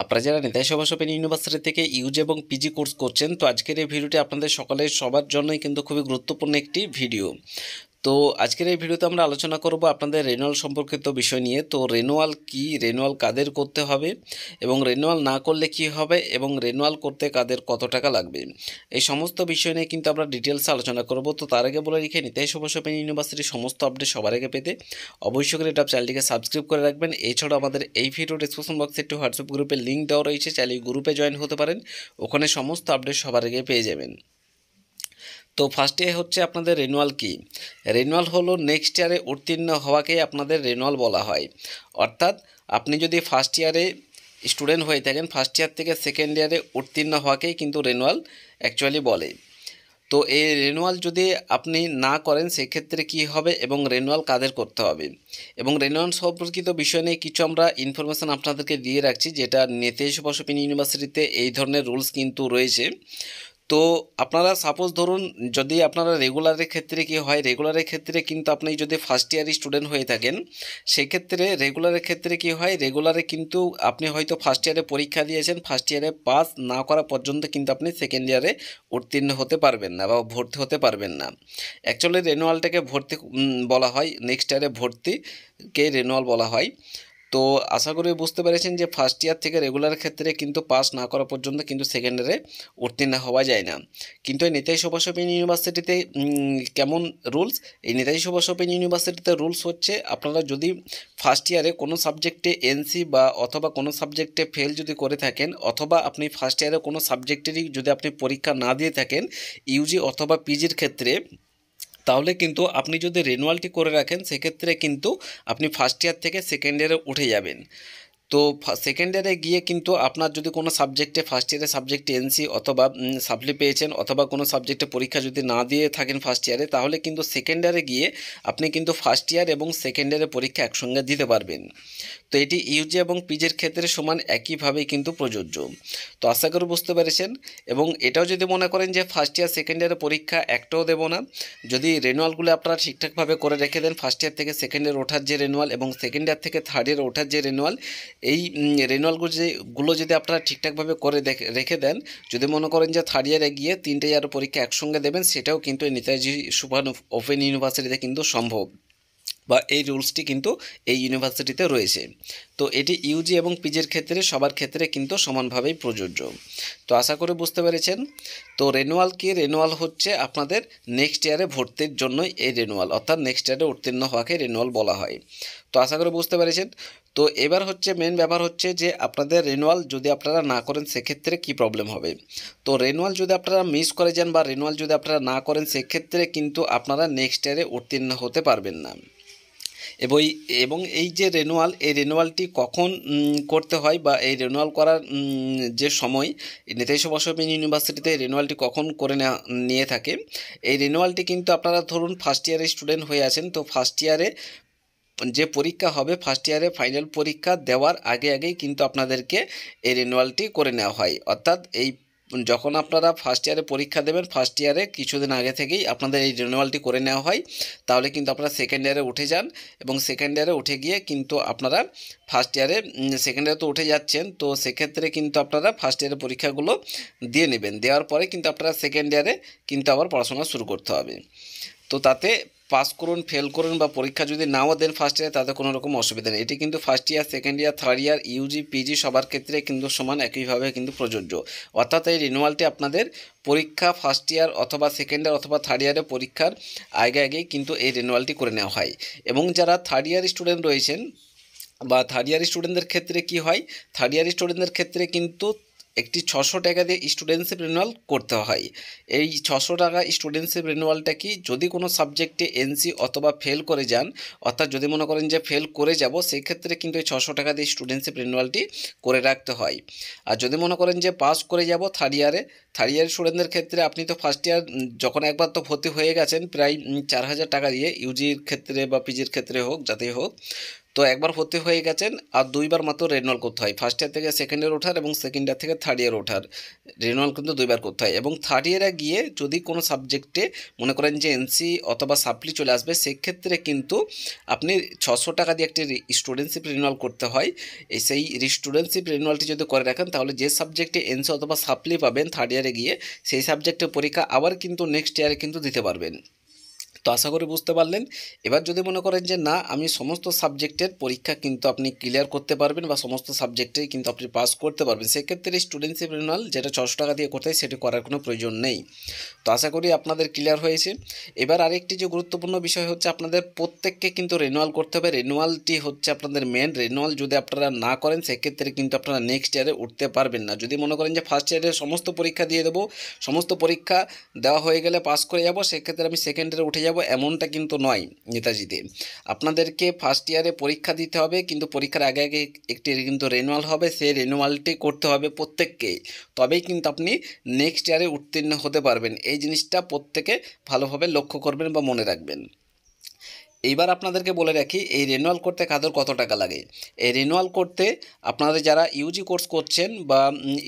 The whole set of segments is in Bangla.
আপনারা যারা নেতাজি সুভাষ ওপেন ইউনিভার্সিটি থেকে ইউজি এবং পিজি কোর্স করছেন, তো আজকের এই ভিডিওটি আপনাদের সবার জন্যই কিন্তু খুবই গুরুত্বপূর্ণ একটি ভিডিও। তো আজকের এই ভিডিওতে আমরা আলোচনা করব আপনাদের রেনুয়াল সম্পর্কিত বিষয় নিয়ে। তো রেনুয়াল কি, রেনুয়াল কাদের করতে হবে এবং রেনুয়াল না করলে কি হবে এবং রেনুয়াল করতে কাদের কত টাকা লাগবে, এই সমস্ত বিষয় নিয়ে কিন্তু আমরা ডিটেলসে আলোচনা করব। তো তার আগে বলে রেখে নেতাজি সুভাষ ওপেন ইউনিভার্সিটির সমস্ত আপডেট সবার আগে পেতে অবশ্যই করে এটা চ্যানেলটিকে সাবস্ক্রাইব করে রাখবেন। এছাড়াও আমাদের এই ভিডিও ডিসক্রিপশন বক্সে একটি হোয়াটসঅ্যাপ গ্রুপের লিঙ্ক দেওয়া রয়েছে, চাইলে গ্রুপে জয়েন হতে পারেন, ওখানে সমস্ত আপডেট সবার আগে পেয়ে যাবেন। তো ফার্স্টে হচ্ছে আপনাদের রেনুয়াল কি। রেনুয়াল হলো নেক্সট ইয়ারে উত্তীর্ণ হওয়াকে আপনাদের রেনুয়াল বলা হয়। অর্থাৎ আপনি যদি ফার্স্ট ইয়ারে স্টুডেন্ট হয়ে থাকেন, ফার্স্ট ইয়ার থেকে সেকেন্ড ইয়ারে উত্তীর্ণ হওয়াকেই কিন্তু রেনুয়াল অ্যাকচুয়ালি বলে। তো এই রেনুয়াল যদি আপনি না করেন সেক্ষেত্রে কি হবে এবং রেনুয়াল কাদের করতে হবে এবং রেনুয়াল সম্পর্কিত বিষয় নিয়ে কিছু আমরা ইনফরমেশান আপনাদেরকে দিয়ে রাখছি, যেটা নেতাজি সুভাষ ওপেন ইউনিভার্সিটিতে এই ধরনের রুলস কিন্তু রয়েছে। তো আপনারা সাপোজ ধরুন, যদি আপনারা রেগুলারের ক্ষেত্রে কি হয়, রেগুলারের ক্ষেত্রে কিন্তু আপনি যদি ফার্স্ট ইয়ার স্টুডেন্ট হয়ে থাকেন সেক্ষেত্রে রেগুলারের ক্ষেত্রে কি হয়, রেগুলারে কিন্তু আপনি হয়তো ফার্স্ট ইয়ারে পরীক্ষা দিয়েছেন, ফার্স্ট ইয়ারে পাস না করা পর্যন্ত কিন্তু আপনি সেকেন্ড ইয়ারে উত্তীর্ণ হতে পারবেন না বা ভর্তি হতে পারবেন না। অ্যাকচুয়ালি রেনুয়ালটাকে ভর্তি বলা হয়, নেক্সট ইয়ারে ভর্তিকে রেনুয়াল বলা হয়। তো আশা করি বুঝতে পেরেছেন যে ফার্স্ট ইয়ার থেকে রেগুলার ক্ষেত্রে কিন্তু পাস না করা পর্যন্ত কিন্তু সেকেন্ড ইয়ারে উত্তীর্ণ হওয়া যায় না। কিন্তু এই নেতাজি সুভাষ ওপেন ইউনিভার্সিটিতে কেমন রুলস, এই নেতাজি সুভাষ ওপেন ইউনিভার্সিটিতে রুলস হচ্ছে, আপনারা যদি ফার্স্ট ইয়ারে কোনো সাবজেক্টে এনসি বা অথবা কোনো সাবজেক্টে ফেল যদি করে থাকেন, অথবা আপনি ফার্স্ট ইয়ারে কোনো সাবজেক্টেরই যদি আপনি পরীক্ষা না দিয়ে থাকেন ইউজি অথবা পিজির ক্ষেত্রে, তাহলে কিন্তু আপনি যদি রেনুয়ালটি করে রাখেন সেক্ষেত্রে কিন্তু আপনি ফার্স্ট ইয়ার থেকে সেকেন্ড ইয়ারে উঠে যাবেন। তো সেকেন্ড ইয়ারে গিয়ে কিন্তু আপনার যদি কোনো সাবজেক্টে ফার্স্ট ইয়ারে সাবজেক্টে এনসি অথবা সাপ্লি পেয়েছেন অথবা কোনো সাবজেক্টে পরীক্ষা যদি না দিয়ে থাকেন ফার্স্ট ইয়ারে, তাহলে কিন্তু সেকেন্ড ইয়ারে গিয়ে আপনি কিন্তু ফার্স্ট ইয়ার এবং সেকেন্ড ইয়ারের পরীক্ষা একসঙ্গে দিতে পারবেন। তো এটি ইউজি এবং পিজির ক্ষেত্রে সমান একইভাবেই কিন্তু প্রযোজ্য। তো আশা করি বুঝতে পেরেছেন। এবং এটাও যদি মনে করেন যে ফার্স্ট ইয়ার সেকেন্ড ইয়ারের পরীক্ষা একটাও দেবো না, যদি রেনুয়ালগুলো আপনারা ঠিকঠাকভাবে করে রেখে দেন, ফার্স্ট ইয়ার থেকে সেকেন্ড ইয়ার ওঠার যে রেনুয়াল এবং সেকেন্ড ইয়ার থেকে থার্ড ইয়ার ওঠার যে রেনুয়াল, এই রেনুয়ালগুলো যদি আপনারা ঠিকঠাকভাবে করে রেখে দেন, যদি মনে করেন যে থার্ড ইয়ারে গিয়ে তিনটে ইয়ারের পরীক্ষা একসঙ্গে দেবেন, সেটাও কিন্তু নেতাজি সুভাষ ওপেন ইউনিভার্সিটিতে কিন্তু সম্ভব, বা এই রুলসটি কিন্তু এই ইউনিভার্সিটিতে রয়েছে। তো এটি ইউজি এবং পিজির ক্ষেত্রে সবার ক্ষেত্রে কিন্তু সমানভাবেই প্রযোজ্য। তো আশা করে বুঝতে পেরেছেন। তো রেনুয়াল কি, রেনুয়াল হচ্ছে আপনাদের নেক্সট ইয়ারে ভর্তির জন্যই এই রেনুয়াল, অর্থাৎ নেক্সট ইয়ারে উত্তীর্ণ হওয়াকে রেনুয়াল বলা হয়। তো আশা করে বুঝতে পেরেছেন। তো এবার হচ্ছে মেন ব্যাপার হচ্ছে যে আপনাদের রেনুয়াল যদি আপনারা না করেন সেক্ষেত্রে কি প্রবলেম হবে। তো রেনুয়াল যদি আপনারা মিস করে যান বা রেনুয়াল যদি আপনারা না করেন সেক্ষেত্রে কিন্তু আপনারা নেক্সট ইয়ারে উত্তীর্ণ হতে পারবেন না। এবং এই যে রেনুয়াল, এই রেনুয়ালটি কখন করতে হয় বা এই রেনুয়াল করার যে সময়, নেতাজি সুভাষ ওপেন ইউনিভার্সিটিতে রেনুয়ালটি কখন করে নিয়ে থাকে, এই রেনুয়ালটি কিন্তু আপনারা ধরুন ফার্স্ট ইয়ারে স্টুডেন্ট হয়ে আছেন, তো ফার্স্ট ইয়ারে যে পরীক্ষা হবে, ফার্স্ট ইয়ারে ফাইনাল পরীক্ষা দেওয়ার আগেই কিন্তু আপনাদেরকে এই রেনুয়ালটি করে নেওয়া হয়। অর্থাৎ যখন আপনারা ফার্স্ট ইয়ারে পরীক্ষা দেবেন, ফার্স্ট ইয়ারে কিছুদিন আগে থেকেই আপনাদের এই রিনিউয়ালটি করে নেওয়া হয়, তাহলে কিন্তু আপনারা সেকেন্ড ইয়ারে উঠে যান এবং সেকেন্ড ইয়ারে উঠে গিয়ে কিন্তু আপনারা ফার্স্ট ইয়ারে সেকেন্ড ইয়ারে তো উঠে যাচ্ছেন, তো সেক্ষেত্রে কিন্তু আপনারা ফার্স্ট ইয়ারের পরীক্ষাগুলো দিয়ে নেবেন, দেওয়ার পরে কিন্তু আপনারা সেকেন্ড ইয়ারে কিন্তু আবার পড়াশোনা শুরু করতে হবে। তো তাতে পাস করুন, ফেল করুন বা পরীক্ষা যদি নাও দেন ফার্স্ট ইয়ারে, তাতে কোনো রকম অসুবিধা নেই। এটি কিন্তু first year, second year, third year, UG, PG সবার ক্ষেত্রে কিন্তু সমান একইভাবে কিন্তু প্রযোজ্য। অর্থাৎ এই রিনিউয়ালটি আপনাদের পরীক্ষা ফার্স্ট ইয়ার অথবা সেকেন্ড ইয়ার অথবা থার্ড ইয়ারের পরীক্ষার আগেই কিন্তু এই রিনিউয়ালটি করে নেওয়া হয়। এবং যারা থার্ড ইয়ার স্টুডেন্ট রয়েছেন বা থার্ড ইয়ার স্টুডেন্টদের ক্ষেত্রে কি হয়, থার্ড ইয়ার স্টুডেন্টদের ক্ষেত্রে কিন্তু একটি 600 টাকা দিয়ে স্টুডেন্টশিপ রিনিউয়াল করতে হয়। এই 600 টাকা স্টুডেন্টশিপ রিনিউয়ালটা কি, যদি কোনো সাবজেক্টে এনসি অথবা ফেল করে যান, অর্থাৎ যদি মনে করেন যে ফেল করে যাব, সেই ক্ষেত্রে কিন্তু এই 600 টাকা দিয়ে স্টুডেন্টশিপ রিনিউয়ালটি করে রাখতে হয়। আর যদি মনে করেন যে পাস করে যাব থার্ড ইয়ার স্টুডেন্টদের ক্ষেত্রে, আপনি তো ফার্স্ট ইয়ার যখন একবার তো ভর্তি হয়ে গেছেন প্রায় 4000 টাকা দিয়ে, ইউজির ক্ষেত্রে বা পিজির ক্ষেত্রে হোক, যাতেই হোক, তো একবার ভর্তি হয়ে গেছেন আর দুইবার মাত্র রেনুয়াল করতে হয়, ফার্স্ট ইয়ার থেকে সেকেন্ড ইয়ার ওঠার এবং সেকেন্ড ইয়ার থেকে থার্ড ইয়ার ওঠার রেনুয়াল কিন্তু দুইবার করতে হয়। এবং থার্ড ইয়ারে গিয়ে যদি কোনো সাবজেক্টে মনে করেন যে এনসি অথবা সাপ্লি চলে আসবে, সেক্ষেত্রে কিন্তু আপনি 600 টাকা দিয়ে একটি স্টুডেন্টশিপ রিনুয়াল করতে হয়। সেই স্টুডেন্টশিপ রিনুয়ালটি যদি করে রাখেন তাহলে যে সাবজেক্টে এনসি অথবা সাপ্লি পাবেন থার্ড ইয়ারে গিয়ে, সেই সাবজেক্টের পরীক্ষা আবার কিন্তু নেক্সট ইয়ারে কিন্তু দিতে পারবেন। তো আশা করি বুঝতে পারলেন। এবার যদি মনে করেন যে না, আমি সমস্ত সাবজেক্টের পরীক্ষা কিন্তু আপনি ক্লিয়ার করতে পারবেন বা সমস্ত সাবজেক্টেই কিন্তু আপনি পাস করতে পারবেন, সেক্ষেত্রে স্টুডেন্টশিপ রিনুয়াল যেটা 600 টাকা দিয়ে করতে হয় সেটি করার কোনো প্রয়োজন নেই। তো আশা করি আপনাদের ক্লিয়ার হয়েছে। এবার আরেকটি যে গুরুত্বপূর্ণ বিষয় হচ্ছে, আপনাদের প্রত্যেককে কিন্তু রিনুয়াল করতে হবে। রিনুয়ালটি হচ্ছে আপনাদের মেন। রিনুয়াল যদি আপনারা না করেন সেক্ষেত্রে কিন্তু আপনারা নেক্সট ইয়ারে উঠতে পারবেন না। যদি মনে করেন যে ফার্স্ট ইয়ারের সমস্ত পরীক্ষা দিয়ে দেবো, সমস্ত পরীক্ষা দেওয়া হয়ে গেলে পাস করে যাব, সেক্ষেত্রে আমি সেকেন্ড ইয়ারে উঠে যাব, এমনটা কিন্তু নয় নেতাজিতে। আপনাদেরকে ফার্স্ট ইয়ারে পরীক্ষা দিতে হবে, কিন্তু পরীক্ষার আগে আগে একটি কিন্তু রিনুয়াল হবে, সেই রিনুয়ালটি করতে হবে প্রত্যেককে, তবেই কিন্তু আপনি নেক্সট ইয়ারে উত্তীর্ণ হতে পারবেন। এই জিনিসটা প্রত্যেকে ভালোভাবে লক্ষ্য করবেন বা মনে রাখবেন। এইবার আপনাদেরকে বলে রাখি, এই রিনুয়াল করতে কাদের কত টাকা লাগে। এই রিনুয়াল করতে আপনারা যারা ইউজি কোর্স করছেন বা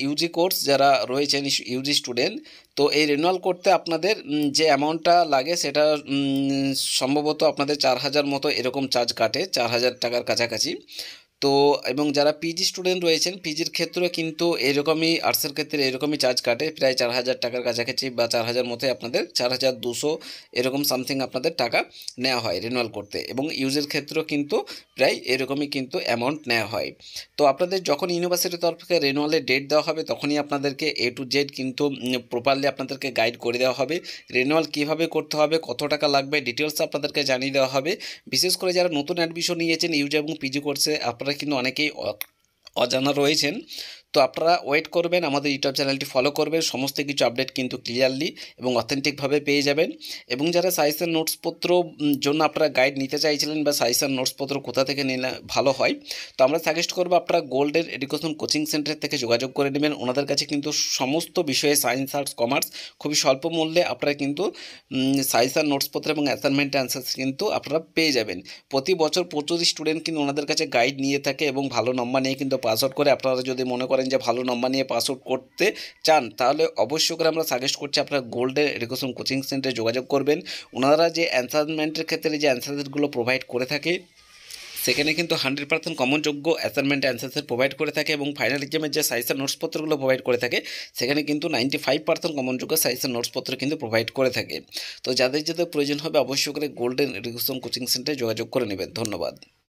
ইউজি কোর্স যারা রয়েছেন ইউজি স্টুডেন্ট, তো এই রিনুয়াল করতে আপনাদের যে অ্যামাউন্টটা লাগে সেটা সম্ভবত আপনাদের 4000 মতো এরকম চার্জ কাটে, 4000 টাকার কাছাকাছি। তো এবং যারা পিজি স্টুডেন্ট রয়েছেন, পিজির ক্ষেত্রে কিন্তু এরকমই, আর্টসের ক্ষেত্রে এরকমই চার্জ কাটে, প্রায় 4000 টাকার কাছাকাছি বা 4000 মতো আপনাদের 4200 এরকম সামথিং আপনাদের টাকা নেওয়া হয় রিনুয়াল করতে। এবং ইউজের ক্ষেত্রেও কিন্তু প্রায় এরকমই কিন্তু অ্যামাউন্ট নেওয়া হয়। তো আপনাদের যখন ইউনিভার্সিটির তরফ থেকে রিনুয়ালের ডেট দেওয়া হবে, তখনই আপনাদেরকে A to Z কিন্তু প্রপারলি আপনাদেরকে গাইড করে দেওয়া হবে। রিনুয়াল কীভাবে করতে হবে, কত টাকা লাগবে, ডিটেলস আপনাদেরকে জানিয়ে দেওয়া হবে। বিশেষ করে যারা নতুন অ্যাডমিশন নিয়েছেন ইউজি এবং পিজি কোর্সে, আপনারা কিন্তু অনেকেই অজানা রয়েছেন। তো আপনারা ওয়েট করবেন, আমাদের ইউটিউব চ্যানেলটি ফলো করবেন, সমস্ত কিছু আপডেট কিন্তু ক্লিয়ারলি এবং অথেন্টিকভাবে পেয়ে যাবেন। এবং যারা সাজেশন নোটসপত্র জন্য আপনারা গাইড নিতে চাইছিলেন বা সাজেশন নোটসপত্র কোথা থেকে নিলে ভালো হয়, তো আমরা সাজেস্ট করবো আপনারা গোল্ডেন এডুকেশন কোচিং সেন্টার থেকে যোগাযোগ করে নেবেন। ওনাদের কাছে কিন্তু সমস্ত বিষয়ে সায়েন্স, আর্টস, কমার্স খুবই স্বল্প মূল্যে আপনারা কিন্তু সাজেশন নোটসপত্র এবং অ্যাসাইনমেন্ট অ্যান্সার্স কিন্তু আপনারা পেয়ে যাবেন। প্রতি বছর প্রচুর স্টুডেন্ট কিন্তু ওনাদের কাছে গাইড নিয়ে থাকে এবং ভালো নম্বর নিয়ে কিন্তু পাস আউট করে। আপনারা যদি মনে করেন যে ভালো নম্বর নিয়ে পাস আউট করতে চান, তাহলে অবশ্যই করে আমরা সাজেস্ট করছি আপনারা গোল্ডেন এডুকেশন কোচিং সেন্টারে যোগাযোগ করবেন। ওনারা যে অ্যাসাইনমেন্টের ক্ষেত্রে যে অ্যান্সারগুলো প্রোভাইড করে থাকে, সেখানে কিন্তু 100% কমনযোগ্য অ্যাসাইনমেন্ট অ্যান্সার্সের প্রোভাইড করে থাকে এবং ফাইনাল এক্সামের যে সাজেশন নোটসপত্রগুলো প্রোভাইড করে থাকে, সেখানে কিন্তু 95% কমনযোগ্য সাজেশন নোটসপত্র কিন্তু প্রোভাইড করে থাকে। তো যাদের যাদের প্রয়োজন হবে অবশ্যই করে গোল্ডেন এডুকেশন কোচিং সেন্টারে যোগাযোগ করে নেবেন। ধন্যবাদ।